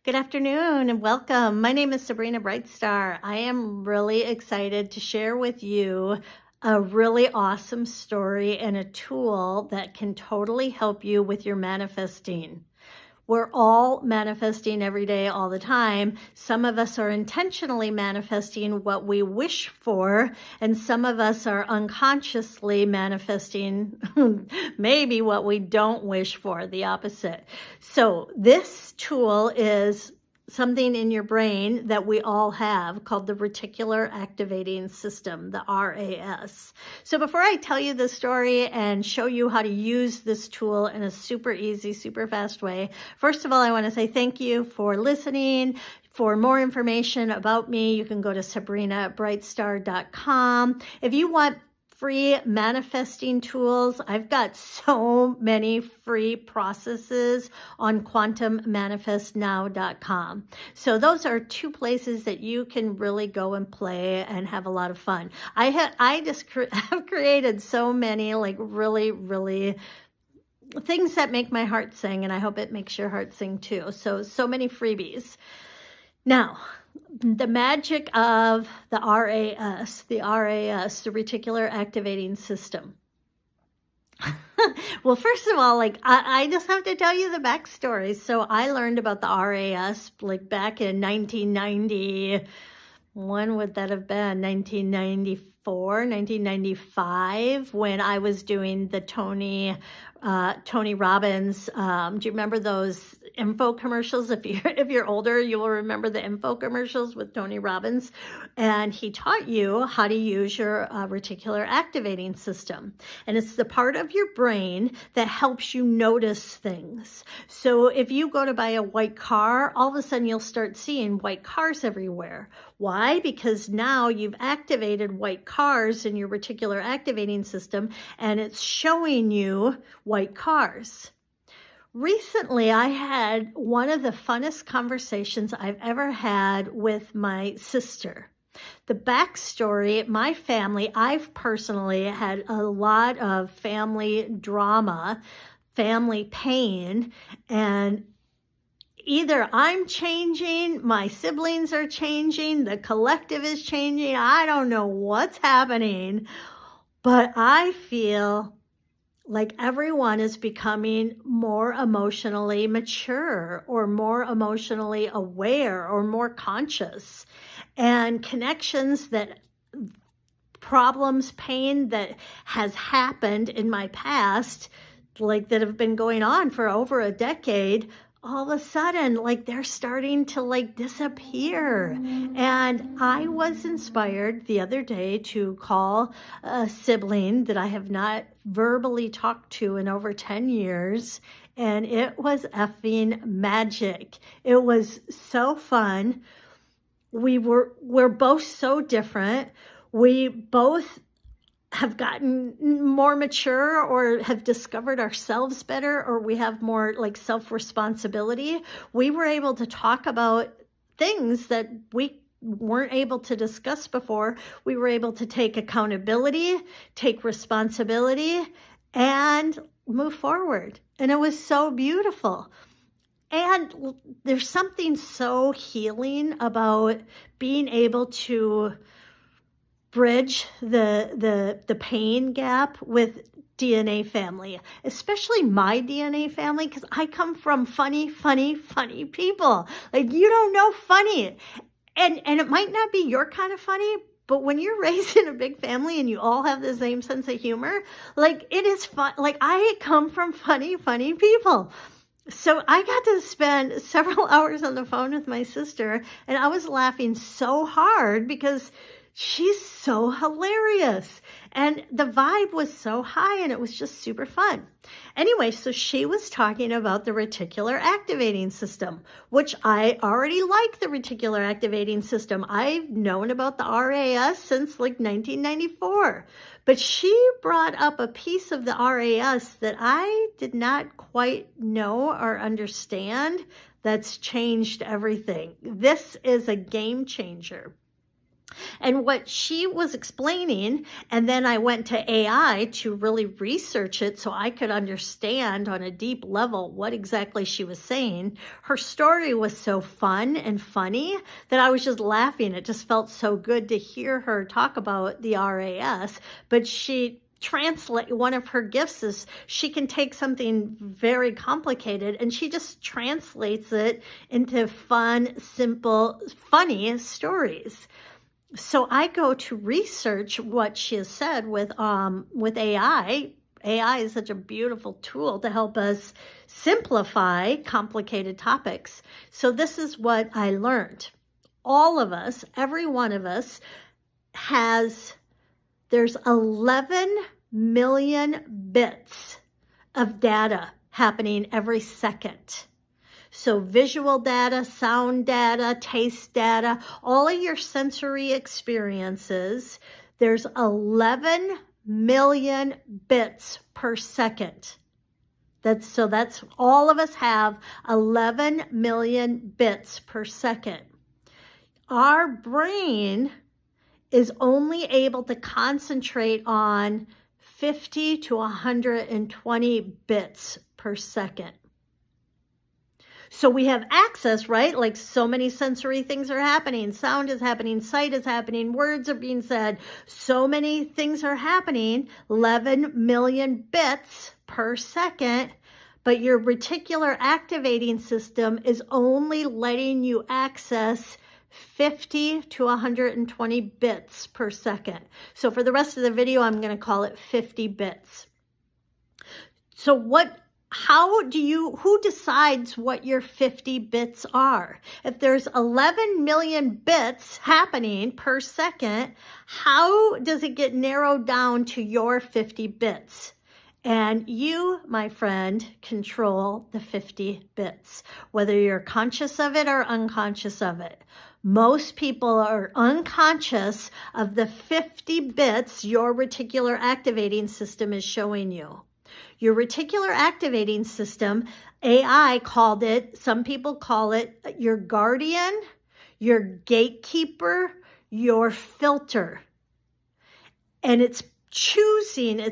Good afternoon and welcome. My name is Sabrina Brightstar. I am really excited to share with you a really awesome story and a tool that can totally help you with your manifesting. We're all manifesting every day, all the time. Some of us are intentionally manifesting what we wish for, and some of us are unconsciously manifesting maybe what we don't wish for, the opposite. So this tool is something in your brain that we all have called the reticular activating system, the RAS. So before I tell you the story and show you how to use this tool in a super easy, super fast way, first of all, I want to say thank you for listening. For more information about me, you can go to sabrinabrightstar.com. If you want free manifesting tools, I've got so many free processes on quantummanifestnow.com. So those are two places that you can really go and play and have a lot of fun. I have created so many really things that make my heart sing, and I hope it makes your heart sing too. So many freebies. Now, the magic of the RAS, the reticular activating system. Well, first of all, I just have to tell you the backstory. So I learned about the RAS back in 1990. When would that have been? 1994, 1995, when I was doing the Tony Robbins. Do you remember those info commercials? If you're older, you will remember the info commercials with Tony Robbins. And he taught you how to use your reticular activating system. And it's the part of your brain that helps you notice things. So if you go to buy a white car, all of a sudden you'll start seeing white cars everywhere. Why? Because now you've activated white cars in your reticular activating system, and it's showing you white cars. Recently, I had one of the funnest conversations I've ever had with my sister. The backstory, my family, I've personally had a lot of family drama, family pain, and either I'm changing, my siblings are changing, the collective is changing. I don't know what's happening, but I feel like everyone is becoming more emotionally mature or more emotionally aware or more conscious. And connections problems, pain that has happened in my past, that have been going on for over a decade, all of a sudden, they're starting to disappear. And I was inspired the other day to call a sibling that I have not verbally talked to in over 10 years. And it was effing magic. It was so fun. We're both so different. We both have gotten more mature or have discovered ourselves better, or we have more self-responsibility. We were able to talk about things that we weren't able to discuss before. We were able to take accountability, take responsibility, and move forward. And it was so beautiful. And there's something so healing about being able to bridge the pain gap with DNA family, especially my DNA family, because I come from funny people. You don't know funny. And it might not be your kind of funny, but when you're raised in a big family and you all have the same sense of humor, it is fun. I come from funny people. So I got to spend several hours on the phone with my sister, and I was laughing so hard because she's so hilarious. And the vibe was so high, and it was just super fun. Anyway, so she was talking about the reticular activating system, which I already like the reticular activating system. I've known about the RAS since 1994. But she brought up a piece of the RAS that I did not quite know or understand that's changed everything. This is a game changer. And what she was explaining, and then I went to AI to really research it so I could understand on a deep level what exactly she was saying. Her story was so fun and funny that I was just laughing. It just felt so good to hear her talk about the RAS, but one of her gifts is she can take something very complicated and she just translates it into fun, simple, funny stories. So I go to research what she has said with AI. AI is such a beautiful tool to help us simplify complicated topics. So this is what I learned. All of us, every one of us there's 11 million bits of data happening every second. So visual data, sound data, taste data, all of your sensory experiences, there's 11 million bits per second. That's all of us have 11 million bits per second. Our brain is only able to concentrate on 50 to 120 bits per second. So we have access, right? Like so many sensory things are happening. Sound is happening, sight is happening, words are being said. So many things are happening, 11 million bits per second, but your reticular activating system is only letting you access 50 to 120 bits per second. So for the rest of the video, I'm going to call it 50 bits. So who decides what your 50 bits are? If there's 11 million bits happening per second, how does it get narrowed down to your 50 bits? And you, my friend, control the 50 bits, whether you're conscious of it or unconscious of it. Most people are unconscious of the 50 bits your reticular activating system is showing you. Your reticular activating system, AI called it, some people call it your guardian, your gatekeeper, your filter. And it's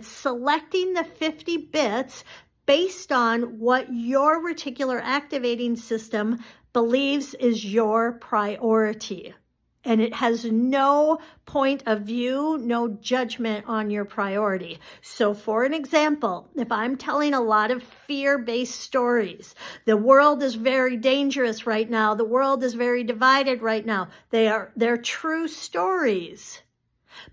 selecting the 50 bits based on what your reticular activating system believes is your priority. And it has no point of view, no judgment on your priority. So for an example, if I'm telling a lot of fear-based stories, the world is very dangerous right now, the world is very divided right now, they're true stories.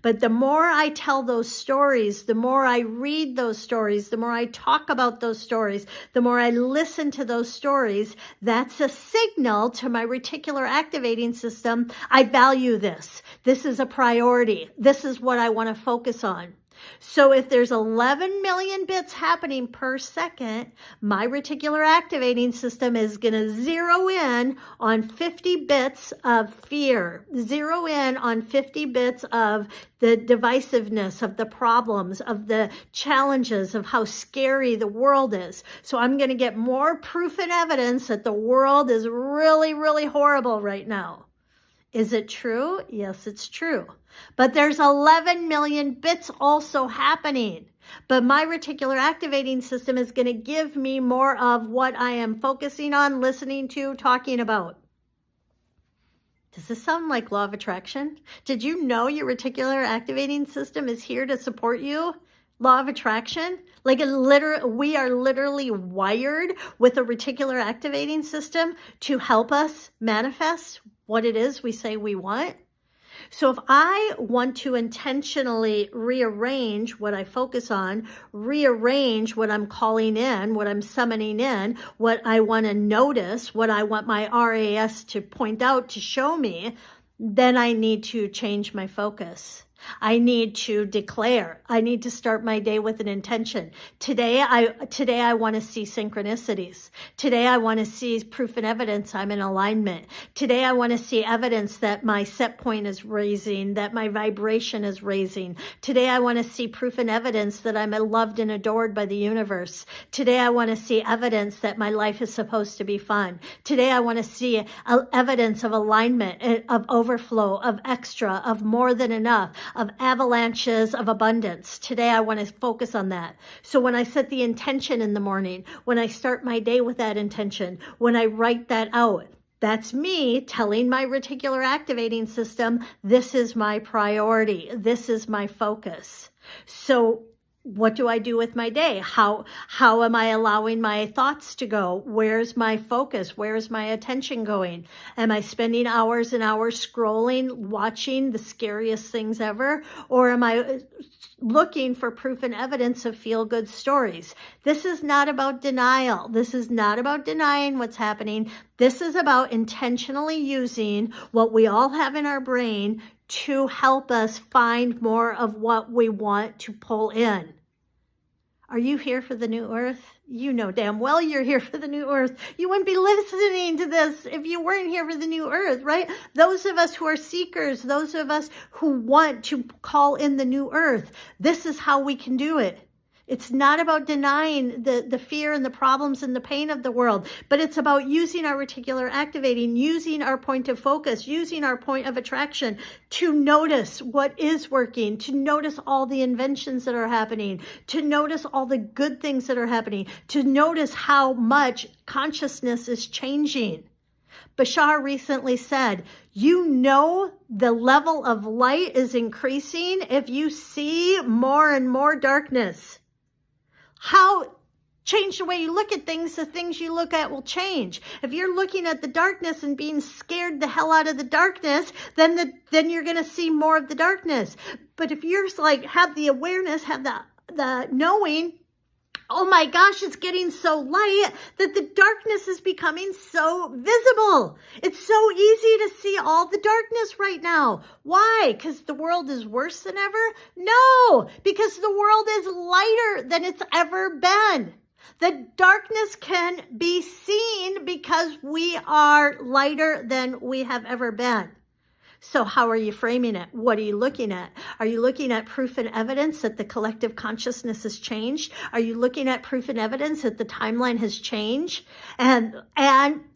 But the more I tell those stories, the more I read those stories, the more I talk about those stories, the more I listen to those stories, that's a signal to my reticular activating system. I value this. This is a priority. This is what I want to focus on. So if there's 11 million bits happening per second, my reticular activating system is going to zero in on 50 bits of fear, zero in on 50 bits of the divisiveness, of the problems, of the challenges, of how scary the world is. So I'm going to get more proof and evidence that the world is really, really horrible right now. Is it true? Yes, it's true. But there's 11 million bits also happening. But my reticular activating system is going to give me more of what I am focusing on, listening to, talking about. Does this sound like law of attraction? Did you know your reticular activating system is here to support you? Law of attraction? Like we are literally wired with a reticular activating system to help us manifest what it is we say we want. So if I want to intentionally rearrange what I focus on, rearrange what I'm calling in, what I'm summoning in, what I want to notice, what I want my RAS to point out, to show me, then I need to change my focus. I need to declare. I need to start my day with an intention. Today I want to see synchronicities. Today I want to see proof and evidence I'm in alignment. Today I want to see evidence that my set point is raising, that my vibration is raising. Today I want to see proof and evidence that I'm loved and adored by the universe. Today I want to see evidence that my life is supposed to be fun. Today I want to see evidence of alignment, of overflow, of extra, of more than enough, of avalanches of abundance. Today I want to focus on that. So when I set the intention in the morning, when I start my day with that intention, when I write that out, that's me telling my reticular activating system, this is my priority. This is my focus. So what do I do with my day? How am I allowing my thoughts to go? Where's my focus? Where's my attention going? Am I spending hours and hours scrolling, watching the scariest things ever? Or am I looking for proof and evidence of feel-good stories? This is not about denial. This is not about denying what's happening. This is about intentionally using what we all have in our brain to help us find more of what we want to pull in. Are you here for the new earth? You know damn well you're here for the new earth. You wouldn't be listening to this if you weren't here for the new earth, right? Those of us who are seekers, those of us who want to call in the new earth, this is how we can do it. It's not about denying the fear and the problems and the pain of the world, but it's about using our reticular activating, using our point of focus, using our point of attraction to notice what is working, to notice all the inventions that are happening, to notice all the good things that are happening, to notice how much consciousness is changing. Bashar recently said, you know the level of light is increasing if you see more and more darkness. How change the way you look at things, the things you look at will change. If you're looking at the darkness and being scared the hell out of the darkness, then you're going to see more of the darkness. But if you're like, have the awareness, have the knowing, oh my gosh, it's getting so light that the darkness is becoming so visible. It's so easy to see all the darkness right now. Why? Because the world is worse than ever? No, because the world is lighter than it's ever been. The darkness can be seen because we are lighter than we have ever been. So how are you framing it? What are you looking at? Are you looking at proof and evidence that the collective consciousness has changed? Are you looking at proof and evidence that the timeline has changed? And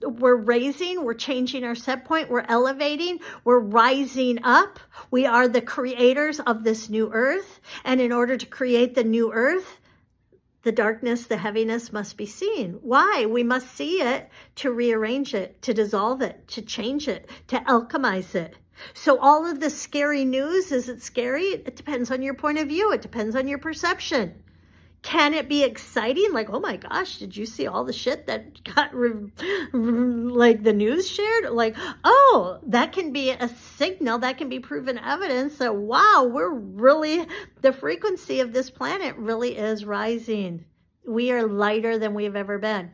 we're raising, we're changing our set point, we're elevating, we're rising up. We are the creators of this new earth. And in order to create the new earth, the darkness, the heaviness must be seen. Why? We must see it to rearrange it, to dissolve it, to change it, to alchemize it. So all of this scary news, is it scary? It depends on your point of view. It depends on your perception. Can it be exciting? Like, oh my gosh, did you see all the shit that got like the news shared? Like, oh, that can be a signal, that can be proven evidence that, wow, the frequency of this planet really is rising. We are lighter than we have ever been.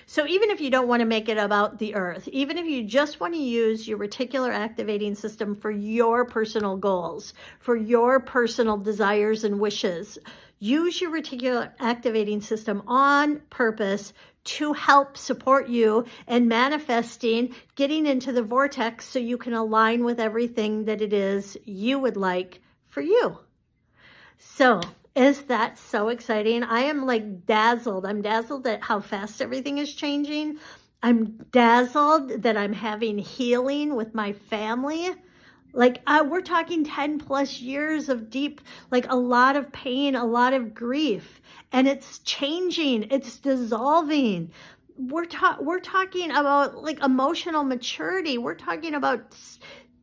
So even if you don't want to make it about the earth, even if you just want to use your reticular activating system for your personal goals, for your personal desires and wishes, use your reticular activating system on purpose to help support you in manifesting, getting into the vortex so you can align with everything that it is you would like for you. So is that so exciting? I am like dazzled. I'm dazzled at how fast everything is changing. I'm dazzled that I'm having healing with my family. Like we're talking 10 plus years of deep, like a lot of pain, a lot of grief, and it's changing. It's dissolving. We're talking about like emotional maturity. We're talking about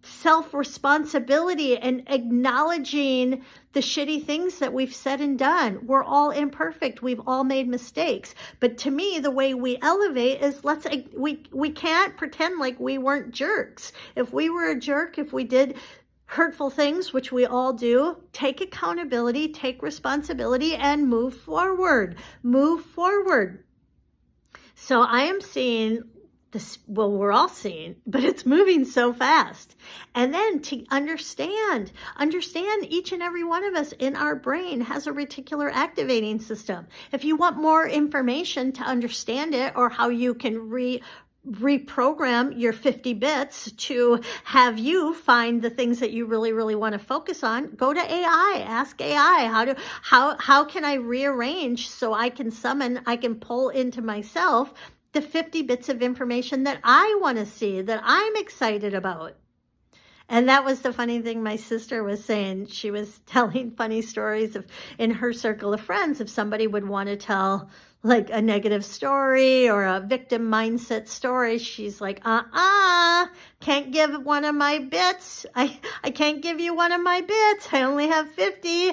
self-responsibility and acknowledging the shitty things that we've said and done. We're all imperfect. We've all made mistakes. But to me, the way we elevate is we can't pretend like we weren't jerks. If we were a jerk, if we did hurtful things, which we all do, take accountability, take responsibility, and move forward. Move forward. So I am seeing this, well, we're all seeing, but it's moving so fast. And then to understand each and every one of us in our brain has a reticular activating system. If you want more information to understand it, or how you can reprogram your 50 bits to have you find the things that you really, really want to focus on, go to AI. Ask AI, how can I rearrange so I can pull into myself the 50 bits of information that I want to see, that I'm excited about. And that was the funny thing my sister was saying. She was telling funny stories of, in her circle of friends, if somebody would want to tell like a negative story or a victim mindset story, she's like, can't give one of my bits. I can't give you one of my bits. I only have 50.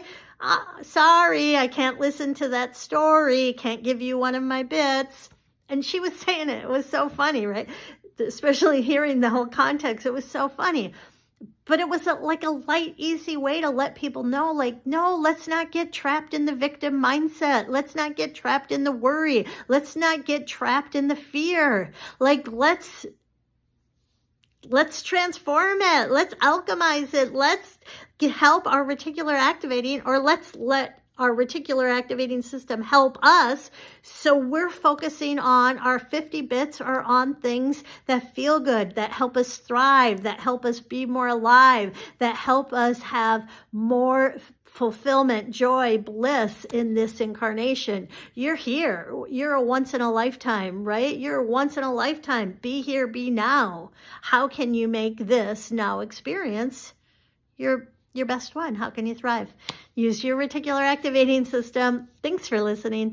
Sorry, I can't listen to that story. Can't give you one of my bits. And she was saying it was so funny, right? Especially hearing the whole context, it was so funny. But it was like a light, easy way to let people know, like, no, let's not get trapped in the victim mindset. Let's not get trapped in the worry. Let's not get trapped in the fear. Like, let's transform it. Let's alchemize it. Let's help our reticular activating, or let's let our reticular activating system help us. So we're focusing on our 50 bits, or on things that feel good, that help us thrive, that help us be more alive, that help us have more fulfillment, joy, bliss in this incarnation. You're here. You're a once in a lifetime, right? You're a once in a lifetime. Be here, be now. How can you make this now experience your best one? How can you thrive? Use your reticular activating system. Thanks for listening.